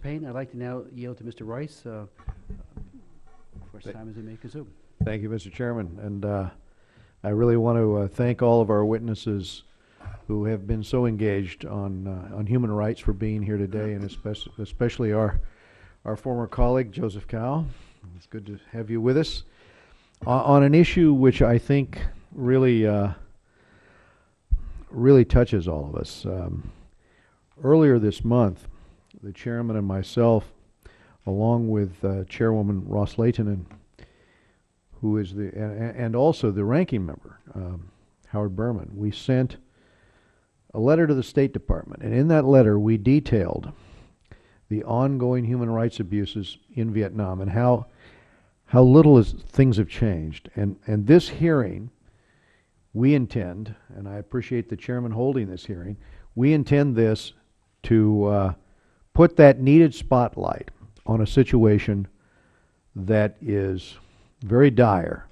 Payne, I'd like to now yield to Mr. Royce. First time as we make a Zoom. Thank you, Mr. Chairman. And I really want to thank all of our witnesses who have been so engaged on human rights for being here today, and especially our former colleague, Joseph Cao. It's good to have you with us on an issue which I think really touches all of us. Earlier this month, the chairman and myself, along with Chairwoman Ross Layton, who is and also the ranking member, Howard Berman, we sent a letter to the State Department, and in that letter we detailed the ongoing human rights abuses in Vietnam and how little things have changed. And this hearing, we intend, and I appreciate the chairman holding this hearing, we intend this to put that needed spotlight on a situation that is very dire,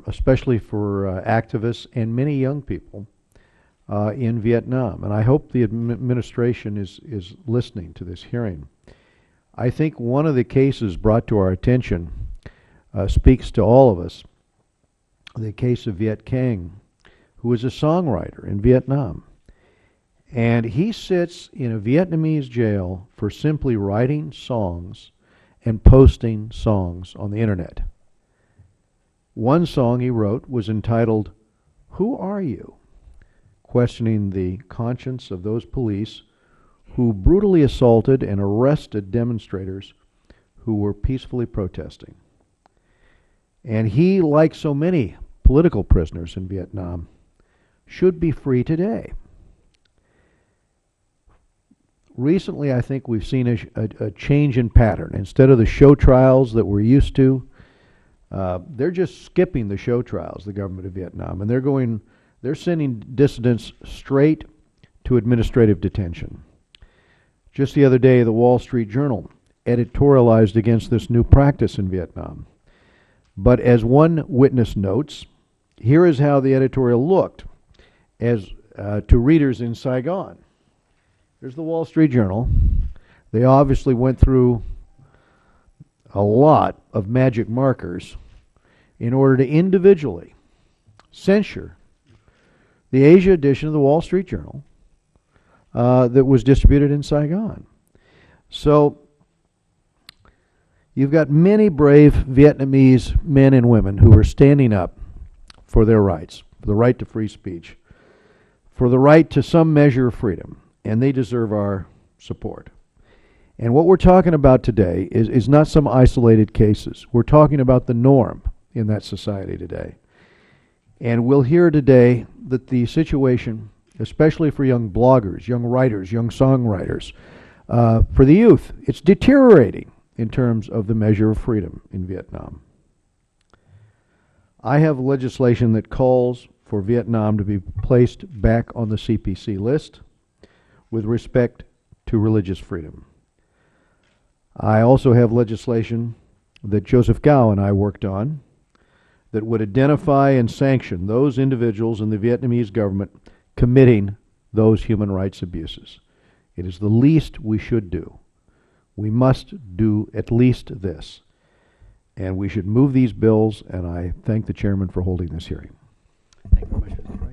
especially for activists and many young people in Vietnam. And I hope the administration is listening to this hearing. I think one of the cases brought to our attention speaks to all of us. The case of Viet Khang, who is a songwriter in Vietnam. And he sits in a Vietnamese jail for simply writing songs and posting songs on the internet. One song he wrote was entitled, "Who Are You?" questioning the conscience of those police who brutally assaulted and arrested demonstrators who were peacefully protesting. And he, like so many political prisoners in Vietnam, should be free today. Recently, I think we've seen a change in pattern. Instead of the show trials that we're used to, they're just skipping the show trials, the government of Vietnam, and they're sending dissidents straight to administrative detention. Just the other day, the Wall Street Journal editorialized against this new practice in Vietnam. But as one witness notes, here is how the editorial looked as to readers in Saigon. There's the Wall Street Journal. They obviously went through a lot of magic markers in order to individually censure the Asia edition of the Wall Street Journal that was distributed in Saigon. So you've got many brave Vietnamese men and women who are standing up for their rights, for the right to free speech, for the right to some measure of freedom, and they deserve our support. And what we're talking about today is not some isolated cases. We're talking about the norm in that society today. And we'll hear today that the situation, especially for young bloggers, young writers, young songwriters, for the youth, it's deteriorating in terms of the measure of freedom in Vietnam. I have legislation that calls for Vietnam to be placed back on the CPC list with respect to religious freedom. I also have legislation that Joseph Cao and I worked on that would identify and sanction those individuals in the Vietnamese government committing those human rights abuses. It is the least we should do. We must do at least this. And we should move these bills, and I thank the chairman for holding this hearing. Thank you very much, Mr. Royce.